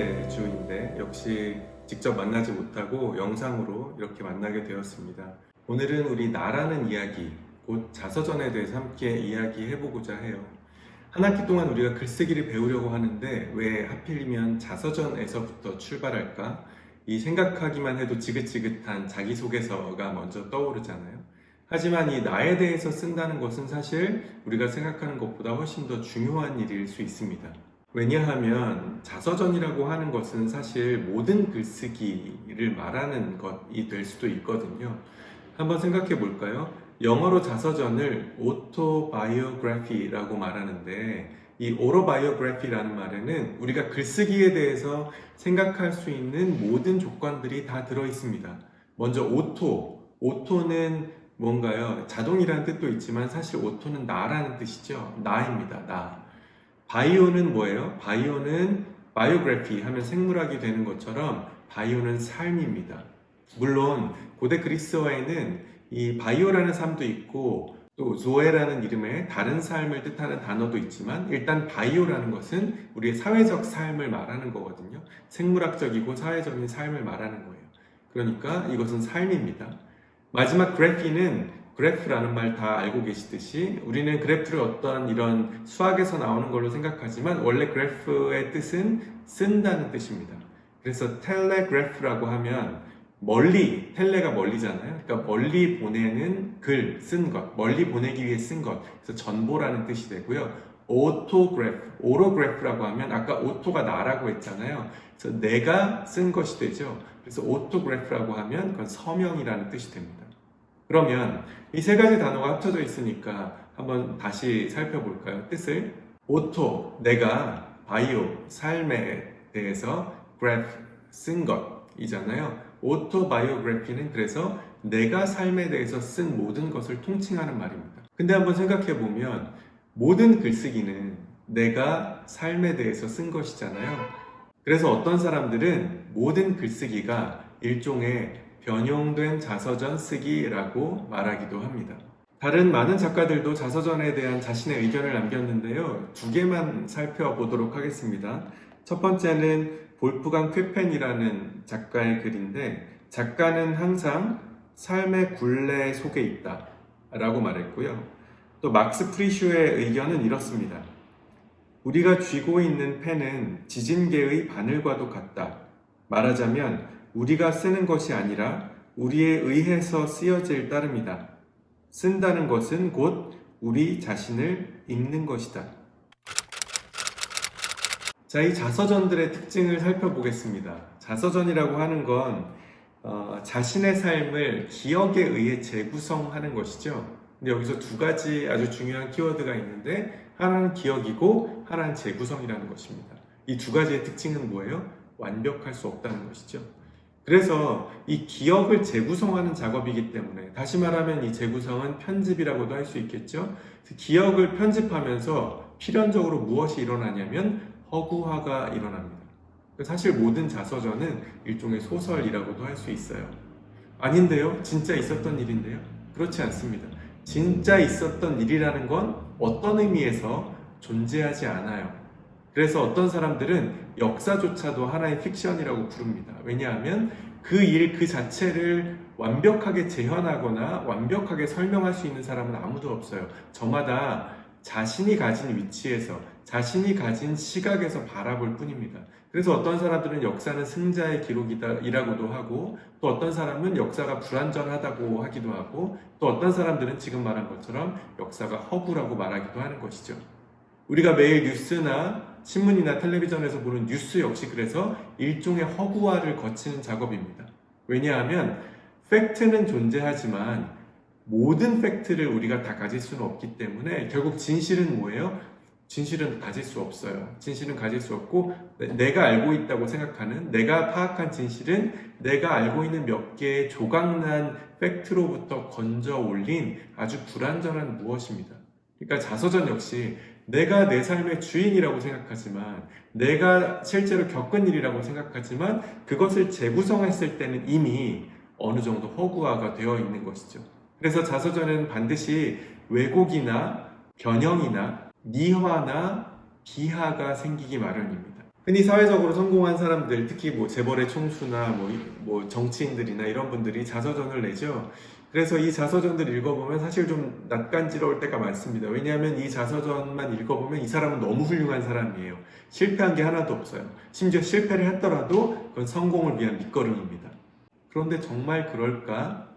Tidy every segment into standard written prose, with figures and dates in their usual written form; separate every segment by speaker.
Speaker 1: 번째 주인데 역시 직접 만나지 못하고 영상으로 이렇게 만나게 되었습니다. 오늘은 우리 나라는 이야기, 곧 자서전에 대해서 함께 이야기해보고자 해요. 한 학기 동안 우리가 글쓰기를 배우려고 하는데 왜 하필이면 자서전에서부터 출발할까? 이 생각하기만 해도 지긋지긋한 자기소개서가 먼저 떠오르잖아요. 하지만 이 나에 대해서 쓴다는 것은 사실 우리가 생각하는 것보다 훨씬 더 중요한 일일 수 있습니다. 왜냐하면 자서전이라고 하는 것은 사실 모든 글쓰기를 말하는 것이 될 수도 있거든요. 한번 생각해 볼까요? 영어로 자서전을 autobiography라고 말하는데 이 autobiography라는 말에는 우리가 글쓰기에 대해서 생각할 수 있는 모든 조건들이 다 들어 있습니다. 먼저 오토는 뭔가요? 자동이라는 뜻도 있지만 사실 오토는 나라는 뜻이죠. 나입니다. 나. 바이오는 뭐예요? 바이오는 바이오그래피 하면 생물학이 되는 것처럼 바이오는 삶입니다. 물론 고대 그리스어에는 이 바이오라는 삶도 있고 또 조에라는 이름의 다른 삶을 뜻하는 단어도 있지만 일단 바이오라는 것은 우리의 사회적 삶을 말하는 거거든요. 생물학적이고 사회적인 삶을 말하는 거예요. 그러니까 이것은 삶입니다. 마지막 그래피는 그래프라는 말 다 알고 계시듯이 우리는 그래프를 어떤 이런 수학에서 나오는 걸로 생각하지만 원래 그래프의 뜻은 쓴다는 뜻입니다. 그래서 텔레그래프라고 하면 멀리, 텔레가 멀리잖아요. 그러니까 멀리 보내는 글, 쓴 것, 멀리 보내기 위해 쓴 것. 그래서 전보라는 뜻이 되고요. 오토그래프라고 하면 아까 오토가 나라고 했잖아요. 그래서 내가 쓴 것이 되죠. 그래서 오토그래프라고 하면 그건 서명이라는 뜻이 됩니다. 그러면 이 세 가지 단어가 합쳐져 있으니까 한번 다시 살펴볼까요? 뜻을 오토, 내가, 바이오, 삶에 대해서 그래프, 쓴 것이잖아요. 오토바이오그래피는 그래서 내가 삶에 대해서 쓴 모든 것을 통칭하는 말입니다. 근데 한번 생각해 보면 모든 글쓰기는 내가 삶에 대해서 쓴 것이잖아요. 그래서 어떤 사람들은 모든 글쓰기가 일종의 변형된 자서전 쓰기라고 말하기도 합니다. 다른 많은 작가들도 자서전에 대한 자신의 의견을 남겼는데요. 두 개만 살펴보도록 하겠습니다. 첫 번째는 볼프강 쾌펜이라는 작가의 글인데 작가는 항상 삶의 굴레 속에 있다 라고 말했고요. 또 막스 프리슈의 의견은 이렇습니다. 우리가 쥐고 있는 펜은 지진계의 바늘과도 같다. 말하자면 우리가 쓰는 것이 아니라 우리에 의해서 쓰여질 따름이다. 쓴다는 것은 곧 우리 자신을 읽는 것이다. 자, 이 자서전들의 특징을 살펴보겠습니다. 자서전이라고 하는 건 자신의 삶을 기억에 의해 재구성하는 것이죠. 근데 여기서 두 가지 아주 중요한 키워드가 있는데 하나는 기억이고 하나는 재구성이라는 것입니다. 이 두 가지의 특징은 뭐예요? 완벽할 수 없다는 것이죠. 그래서 이 기억을 재구성하는 작업이기 때문에 다시 말하면 이 재구성은 편집이라고도 할 수 있겠죠. 기억을 편집하면서 필연적으로 무엇이 일어나냐면 허구화가 일어납니다. 사실 모든 자서전은 일종의 소설이라고도 할 수 있어요. 아닌데요? 진짜 있었던 일인데요? 그렇지 않습니다. 진짜 있었던 일이라는 건 어떤 의미에서 존재하지 않아요. 그래서 어떤 사람들은 역사조차도 하나의 픽션이라고 부릅니다. 왜냐하면 그 일 그 자체를 완벽하게 재현하거나 완벽하게 설명할 수 있는 사람은 아무도 없어요. 저마다 자신이 가진 위치에서 자신이 가진 시각에서 바라볼 뿐입니다. 그래서 어떤 사람들은 역사는 승자의 기록이라고도 하고 또 어떤 사람은 역사가 불완전하다고 하기도 하고 또 어떤 사람들은 지금 말한 것처럼 역사가 허구라고 말하기도 하는 것이죠. 우리가 매일 뉴스나 신문이나 텔레비전에서 보는 뉴스 역시 그래서 일종의 허구화를 거치는 작업입니다. 왜냐하면 팩트는 존재하지만 모든 팩트를 우리가 다 가질 수는 없기 때문에 결국 진실은 뭐예요? 진실은 가질 수 없어요. 진실은 가질 수 없고 내가 알고 있다고 생각하는 내가 파악한 진실은 내가 알고 있는 몇 개의 조각난 팩트로부터 건져 올린 아주 불완전한 무엇입니다. 그러니까 자서전 역시 내가 내 삶의 주인이라고 생각하지만 내가 실제로 겪은 일이라고 생각하지만 그것을 재구성했을 때는 이미 어느 정도 허구화가 되어 있는 것이죠. 그래서 자서전은 반드시 왜곡이나 변형이나 미화나 비하가 생기기 마련입니다. 흔히 사회적으로 성공한 사람들, 특히 뭐 재벌의 총수나 뭐 정치인들이나 이런 분들이 자서전을 내죠. 그래서 이 자서전들 읽어보면 사실 좀 낯간지러울 때가 많습니다. 왜냐하면 이 자서전만 읽어보면 이 사람은 너무 훌륭한 사람이에요. 실패한 게 하나도 없어요. 심지어 실패를 했더라도 그건 성공을 위한 밑거름입니다. 그런데 정말 그럴까?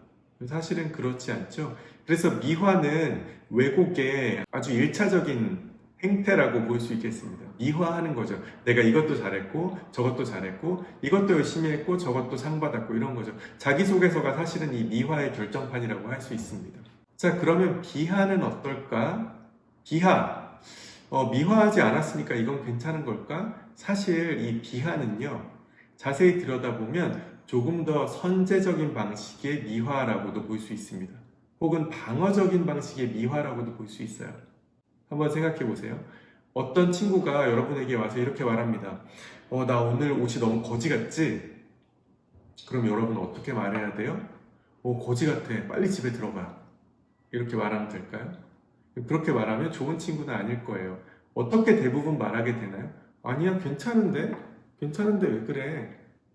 Speaker 1: 사실은 그렇지 않죠. 그래서 미화는 왜곡의 아주 1차적인 행태라고 볼 수 있겠습니다. 미화하는 거죠. 내가 이것도 잘했고 저것도 잘했고 이것도 열심히 했고 저것도 상 받았고 이런 거죠. 자기소개서가 사실은 이 미화의 결정판이라고 할 수 있습니다. 자, 그러면 비하는 어떨까? 비하. 미화하지 않았으니까 이건 괜찮은 걸까? 사실 이 비하는요, 자세히 들여다보면 조금 더 선제적인 방식의 미화라고도 볼 수 있습니다. 혹은 방어적인 방식의 미화라고도 볼 수 있어요. 한번 생각해 보세요. 어떤 친구가 여러분에게 와서 이렇게 말합니다. 나 오늘 옷이 너무 거지 같지? 그럼 여러분은 어떻게 말해야 돼요? 거지 같아. 빨리 집에 들어가. 이렇게 말하면 될까요? 그렇게 말하면 좋은 친구는 아닐 거예요. 어떻게 대부분 말하게 되나요? 아니야, 괜찮은데? 괜찮은데 왜 그래?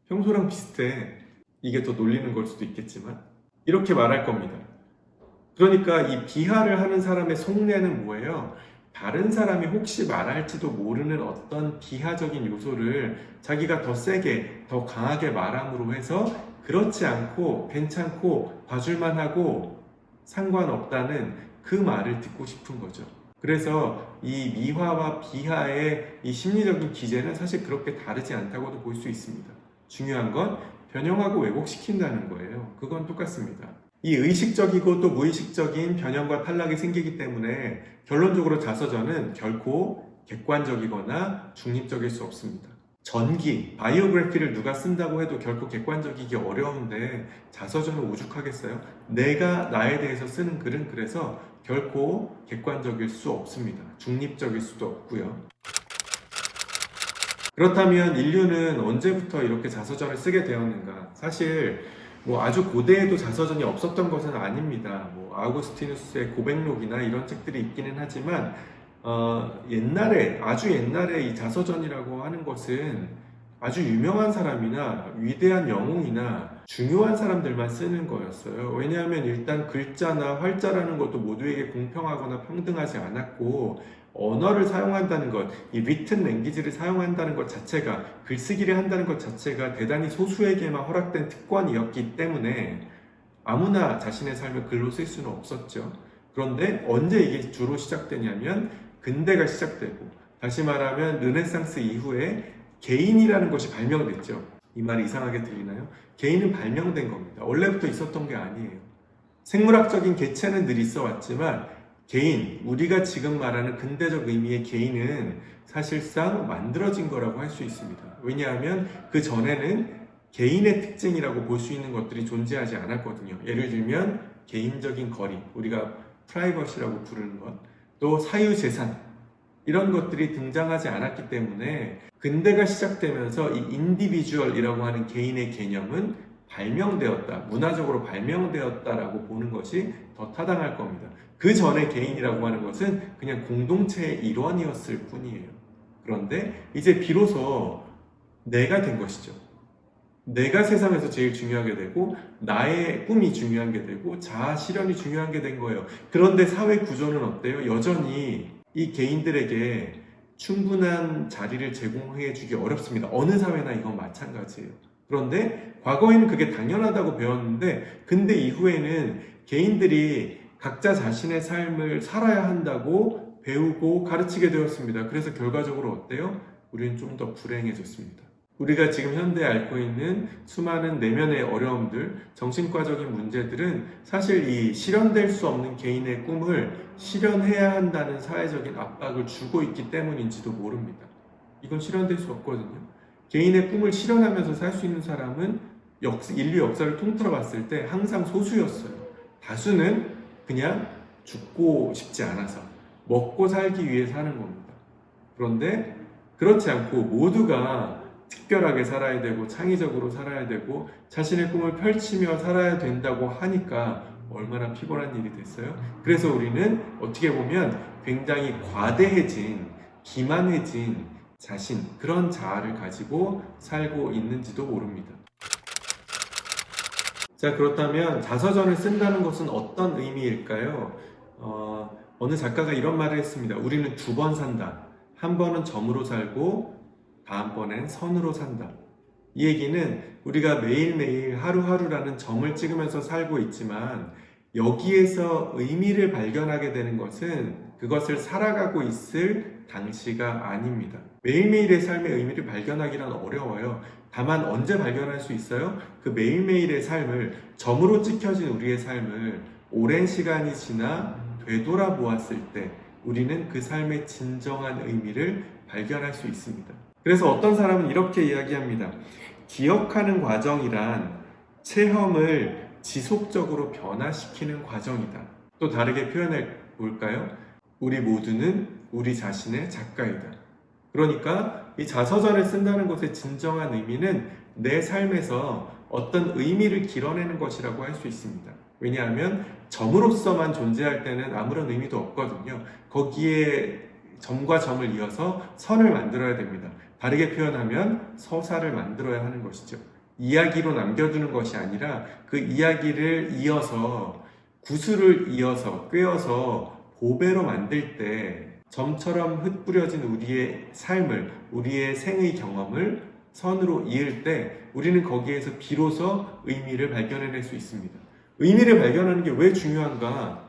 Speaker 1: 평소랑 비슷해. 이게 더 놀리는 걸 수도 있겠지만 이렇게 말할 겁니다. 그러니까 이 비하를 하는 사람의 속내는 뭐예요? 다른 사람이 혹시 말할지도 모르는 어떤 비하적인 요소를 자기가 더 세게, 더 강하게 말함으로 해서 그렇지 않고 괜찮고 봐줄만 하고 상관없다는 그 말을 듣고 싶은 거죠. 그래서 이 미화와 비하의 이 심리적인 기제는 사실 그렇게 다르지 않다고도 볼 수 있습니다. 중요한 건 변형하고 왜곡시킨다는 거예요. 그건 똑같습니다. 이 의식적이고 또 무의식적인 변형과 탈락이 생기기 때문에 결론적으로 자서전은 결코 객관적이거나 중립적일 수 없습니다. 전기, 바이오그래피를 누가 쓴다고 해도 결코 객관적이기 어려운데 자서전은 오죽하겠어요? 내가 나에 대해서 쓰는 글은 그래서 결코 객관적일 수 없습니다. 중립적일 수도 없고요. 그렇다면 인류는 언제부터 이렇게 자서전을 쓰게 되었는가? 사실 아주 고대에도 자서전이 없었던 것은 아닙니다. 아우구스티누스의 고백록이나 이런 책들이 있기는 하지만 아주 옛날에 이 자서전이라고 하는 것은 아주 유명한 사람이나 위대한 영웅이나 중요한 사람들만 쓰는 거였어요. 왜냐하면 일단 글자나 활자라는 것도 모두에게 공평하거나 평등하지 않았고 언어를 사용한다는 것, 이 written language를 사용한다는 것 자체가, 글쓰기를 한다는 것 자체가 대단히 소수에게만 허락된 특권이었기 때문에 아무나 자신의 삶을 글로 쓸 수는 없었죠. 그런데 언제 이게 주로 시작되냐면 근대가 시작되고, 다시 말하면 르네상스 이후에 개인이라는 것이 발명됐죠. 이 말이 이상하게 들리나요? 개인은 발명된 겁니다. 원래부터 있었던 게 아니에요. 생물학적인 개체는 늘 있어 왔지만 개인, 우리가 지금 말하는 근대적 의미의 개인은 사실상 만들어진 거라고 할 수 있습니다. 왜냐하면 그 전에는 개인의 특징이라고 볼 수 있는 것들이 존재하지 않았거든요. 예를 들면 개인적인 거리, 우리가 프라이버시라고 부르는 것, 또 사유재산, 이런 것들이 등장하지 않았기 때문에 근대가 시작되면서 이 인디비주얼이라고 하는 개인의 개념은 발명되었다, 문화적으로 발명되었다라고 보는 것이 더 타당할 겁니다. 그 전에 개인이라고 하는 것은 그냥 공동체의 일원이었을 뿐이에요. 그런데 이제 비로소 내가 된 것이죠. 내가 세상에서 제일 중요하게 되고 나의 꿈이 중요한 게 되고 자아 실현이 중요한 게 된 거예요. 그런데 사회 구조는 어때요? 여전히 이 개인들에게 충분한 자리를 제공해 주기 어렵습니다. 어느 사회나 이건 마찬가지예요. 그런데 과거에는 그게 당연하다고 배웠는데 근대 이후에는 개인들이 각자 자신의 삶을 살아야 한다고 배우고 가르치게 되었습니다. 그래서 결과적으로 어때요? 우리는 좀 더 불행해졌습니다. 우리가 지금 현대에 앓고 있는 수많은 내면의 어려움들, 정신과적인 문제들은 사실 이 실현될 수 없는 개인의 꿈을 실현해야 한다는 사회적인 압박을 주고 있기 때문인지도 모릅니다. 이건 실현될 수 없거든요. 개인의 꿈을 실현하면서 살 수 있는 사람은 인류 역사를 통틀어 봤을 때 항상 소수였어요. 다수는 그냥 죽고 싶지 않아서 먹고 살기 위해 사는 겁니다. 그런데 그렇지 않고 모두가 특별하게 살아야 되고 창의적으로 살아야 되고 자신의 꿈을 펼치며 살아야 된다고 하니까 얼마나 피곤한 일이 됐어요. 그래서 우리는 어떻게 보면 굉장히 과대해진, 기만해진 자신, 그런 자아를 가지고 살고 있는지도 모릅니다. 자, 그렇다면 자서전을 쓴다는 것은 어떤 의미일까요? 어느 작가가 이런 말을 했습니다. 우리는 두 번 산다. 한 번은 점으로 살고 다음번엔 선으로 산다. 이 얘기는 우리가 매일매일 하루하루라는 점을 찍으면서 살고 있지만 여기에서 의미를 발견하게 되는 것은 그것을 살아가고 있을 당시가 아닙니다. 매일매일의 삶의 의미를 발견하기란 어려워요. 다만 언제 발견할 수 있어요? 그 매일매일의 삶을, 점으로 찍혀진 우리의 삶을 오랜 시간이 지나 되돌아보았을 때 우리는 그 삶의 진정한 의미를 발견할 수 있습니다. 그래서 어떤 사람은 이렇게 이야기합니다. 기억하는 과정이란 체험을 지속적으로 변화시키는 과정이다. 또 다르게 표현해 볼까요? 우리 모두는 우리 자신의 작가이다. 그러니까 이 자서전을 쓴다는 것의 진정한 의미는 내 삶에서 어떤 의미를 길어내는 것이라고 할 수 있습니다. 왜냐하면 점으로서만 존재할 때는 아무런 의미도 없거든요. 거기에 점과 점을 이어서 선을 만들어야 됩니다. 다르게 표현하면 서사를 만들어야 하는 것이죠. 이야기로 남겨두는 것이 아니라 그 이야기를 이어서 구슬을 이어서 꿰어서 보배로 만들 때 점처럼 흩뿌려진 우리의 삶을, 우리의 생의 경험을 선으로 이을 때 우리는 거기에서 비로소 의미를 발견해낼 수 있습니다. 의미를 발견하는 게 왜 중요한가?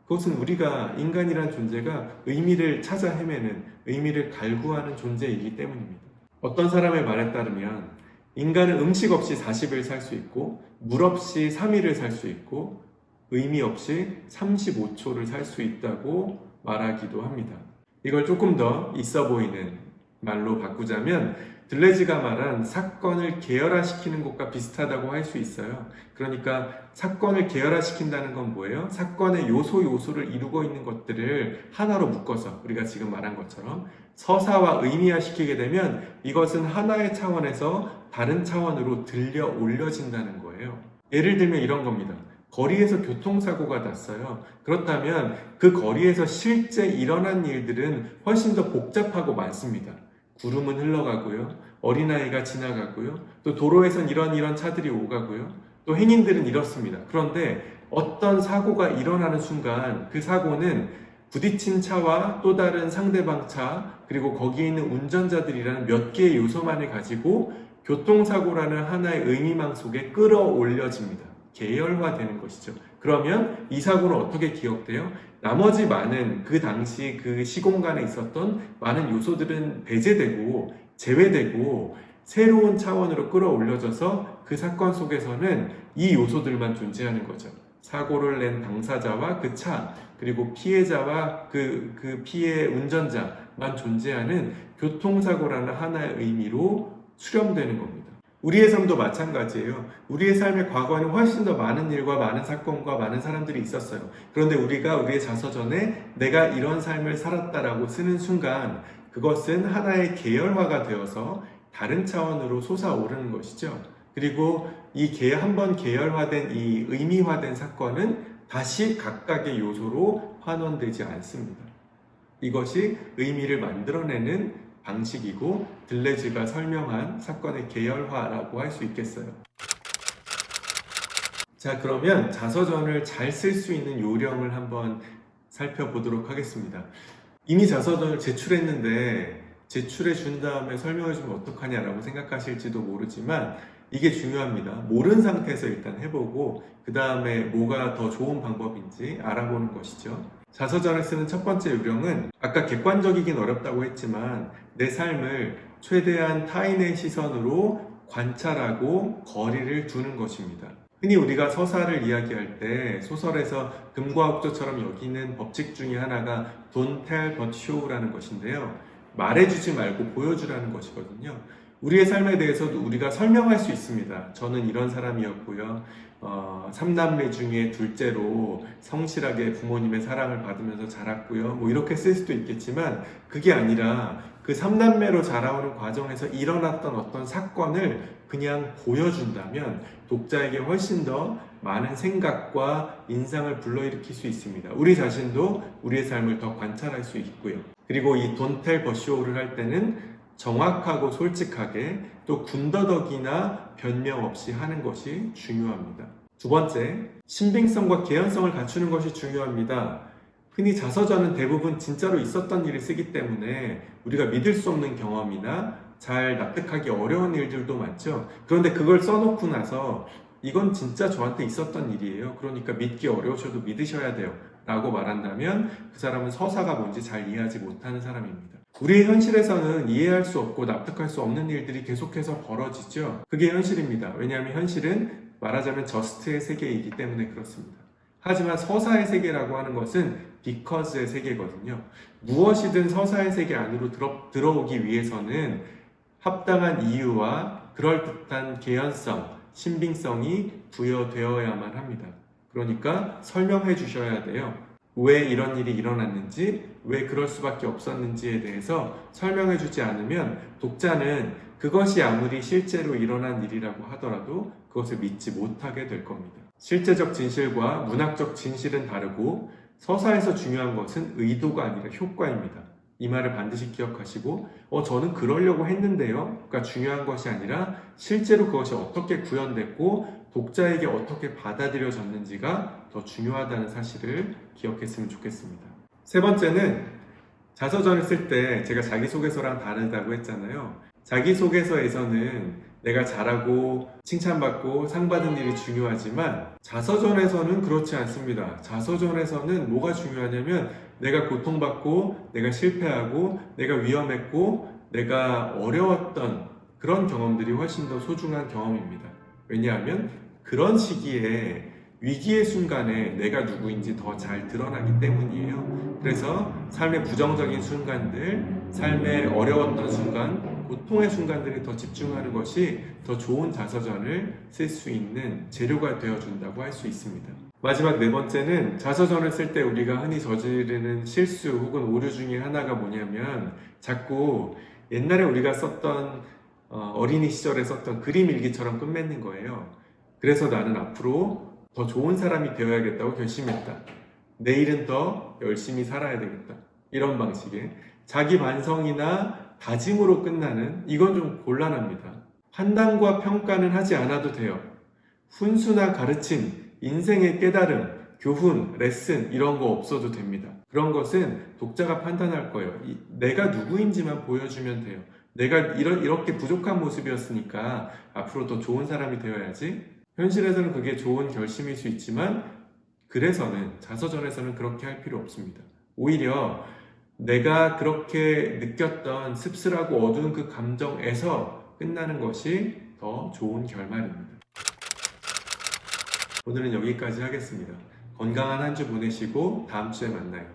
Speaker 1: 그것은 우리가 인간이란 존재가 의미를 찾아 헤매는, 의미를 갈구하는 존재이기 때문입니다. 어떤 사람의 말에 따르면 인간은 음식 없이 40일 살 수 있고 물 없이 3일을 살 수 있고 의미 없이 35초를 살 수 있다고 말하기도 합니다. 이걸 조금 더 있어 보이는 말로 바꾸자면 들레즈가 말한 사건을 계열화시키는 것과 비슷하다고 할 수 있어요. 그러니까 사건을 계열화시킨다는 건 뭐예요? 사건의 요소를 이루고 있는 것들을 하나로 묶어서 우리가 지금 말한 것처럼 서사와 의미화시키게 되면 이것은 하나의 차원에서 다른 차원으로 들려 올려진다는 거예요. 예를 들면 이런 겁니다. 거리에서 교통사고가 났어요. 그렇다면 그 거리에서 실제 일어난 일들은 훨씬 더 복잡하고 많습니다. 구름은 흘러가고요. 어린아이가 지나가고요. 또 도로에선 이런 차들이 오가고요. 또 행인들은 이렇습니다. 그런데 어떤 사고가 일어나는 순간 그 사고는 부딪힌 차와 또 다른 상대방 차 그리고 거기에 있는 운전자들이라는 몇 개의 요소만을 가지고 교통사고라는 하나의 의미망 속에 끌어올려집니다. 계열화되는 것이죠. 그러면 이 사고는 어떻게 기억돼요? 나머지 많은 그 당시 그 시공간에 있었던 많은 요소들은 배제되고 제외되고 새로운 차원으로 끌어올려져서 그 사건 속에서는 이 요소들만 존재하는 거죠. 사고를 낸 당사자와 그 차, 그리고 피해자와 그 피해 운전자만 존재하는 교통사고라는 하나의 의미로 수렴되는 겁니다. 우리의 삶도 마찬가지예요. 우리의 삶의 과거에는 훨씬 더 많은 일과 많은 사건과 많은 사람들이 있었어요. 그런데 우리가 우리의 자서전에 내가 이런 삶을 살았다라고 쓰는 순간 그것은 하나의 계열화가 되어서 다른 차원으로 솟아오르는 것이죠. 그리고 이 한번 계열화된 이 의미화된 사건은 다시 각각의 요소로 환원되지 않습니다. 이것이 의미를 만들어내는 방식이고 들레즈가 설명한 사건의 계열화라고 할 수 있겠어요. 자, 그러면 자서전을 잘 쓸 수 있는 요령을 한번 살펴보도록 하겠습니다. 이미 자서전을 제출했는데 제출해 준 다음에 설명해 주면 어떡하냐라고 생각하실지도 모르지만 이게 중요합니다. 모르는 상태에서 일단 해보고 그 다음에 뭐가 더 좋은 방법인지 알아보는 것이죠. 자서전을 쓰는 첫 번째 요령은 아까 객관적이긴 어렵다고 했지만 내 삶을 최대한 타인의 시선으로 관찰하고 거리를 두는 것입니다. 흔히 우리가 서사를 이야기할 때 소설에서 금과 옥조처럼 여기는 법칙 중에 하나가 Don't tell but show라는 것인데요. 말해주지 말고 보여주라는 것이거든요. 우리의 삶에 대해서도 우리가 설명할 수 있습니다. 저는 이런 사람이었고요. 3남매 중에 둘째로 성실하게 부모님의 사랑을 받으면서 자랐고요. 뭐 이렇게 쓸 수도 있겠지만 그게 아니라 그 3남매로 자라오는 과정에서 일어났던 어떤 사건을 그냥 보여준다면 독자에게 훨씬 더 많은 생각과 인상을 불러일으킬 수 있습니다. 우리 자신도 우리의 삶을 더 관찰할 수 있고요. 그리고 이 Don't tell but show를 할 때는 정확하고 솔직하게 또 군더더기나 변명 없이 하는 것이 중요합니다. 두 번째, 신빙성과 개연성을 갖추는 것이 중요합니다. 흔히 자서전은 대부분 진짜로 있었던 일을 쓰기 때문에 우리가 믿을 수 없는 경험이나 잘 납득하기 어려운 일들도 많죠. 그런데 그걸 써놓고 나서 이건 진짜 저한테 있었던 일이에요. 그러니까 믿기 어려우셔도 믿으셔야 돼요. 라고 말한다면 그 사람은 서사가 뭔지 잘 이해하지 못하는 사람입니다. 우리의 현실에서는 이해할 수 없고 납득할 수 없는 일들이 계속해서 벌어지죠. 그게 현실입니다. 왜냐하면 현실은 말하자면 저스트의 세계이기 때문에 그렇습니다. 하지만 서사의 세계라고 하는 것은 because의 세계거든요. 무엇이든 서사의 세계 안으로 들어오기 위해서는 합당한 이유와 그럴듯한 개연성, 신빙성이 부여되어야만 합니다. 그러니까 설명해 주셔야 돼요. 왜 이런 일이 일어났는지, 왜 그럴 수밖에 없었는지에 대해서 설명해 주지 않으면 독자는 그것이 아무리 실제로 일어난 일이라고 하더라도 그것을 믿지 못하게 될 겁니다. 실제적 진실과 문학적 진실은 다르고 서사에서 중요한 것은 의도가 아니라 효과입니다. 이 말을 반드시 기억하시고 저는 그러려고 했는데요가 중요한 것이 아니라 실제로 그것이 어떻게 구현됐고 독자에게 어떻게 받아들여졌는지가 더 중요하다는 사실을 기억했으면 좋겠습니다. 세 번째는 자서전을 쓸 때 제가 자기소개서랑 다르다고 했잖아요. 자기소개서에서는 내가 잘하고 칭찬받고 상 받은 일이 중요하지만 자서전에서는 그렇지 않습니다. 자서전에서는 뭐가 중요하냐면 내가 고통받고 내가 실패하고 내가 위험했고 내가 어려웠던 그런 경험들이 훨씬 더 소중한 경험입니다. 왜냐하면 그런 시기에 위기의 순간에 내가 누구인지 더 잘 드러나기 때문이에요. 그래서 삶의 부정적인 순간들, 삶의 어려웠던 순간, 고통의 순간들에 더 집중하는 것이 더 좋은 자서전을 쓸 수 있는 재료가 되어준다고 할 수 있습니다. 마지막 네 번째는 자서전을 쓸 때 우리가 흔히 저지르는 실수 혹은 오류 중에 하나가 뭐냐면 자꾸 옛날에 우리가 썼던 어린이 시절에 썼던 그림 일기처럼 끝맺는 거예요. 그래서 나는 앞으로 더 좋은 사람이 되어야겠다고 결심했다. 내일은 더 열심히 살아야 되겠다. 이런 방식의 자기 반성이나 다짐으로 끝나는 이건 좀 곤란합니다. 판단과 평가는 하지 않아도 돼요. 훈수나 가르침, 인생의 깨달음, 교훈, 레슨 이런 거 없어도 됩니다. 그런 것은 독자가 판단할 거예요. 내가 누구인지만 보여주면 돼요. 내가 이렇게 부족한 모습이었으니까 앞으로 더 좋은 사람이 되어야지. 현실에서는 그게 좋은 결심일 수 있지만 그래서는 자서전에서는 그렇게 할 필요 없습니다. 오히려 내가 그렇게 느꼈던 씁쓸하고 어두운 그 감정에서 끝나는 것이 더 좋은 결말입니다. 오늘은 여기까지 하겠습니다. 건강한 한 주 보내시고 다음 주에 만나요.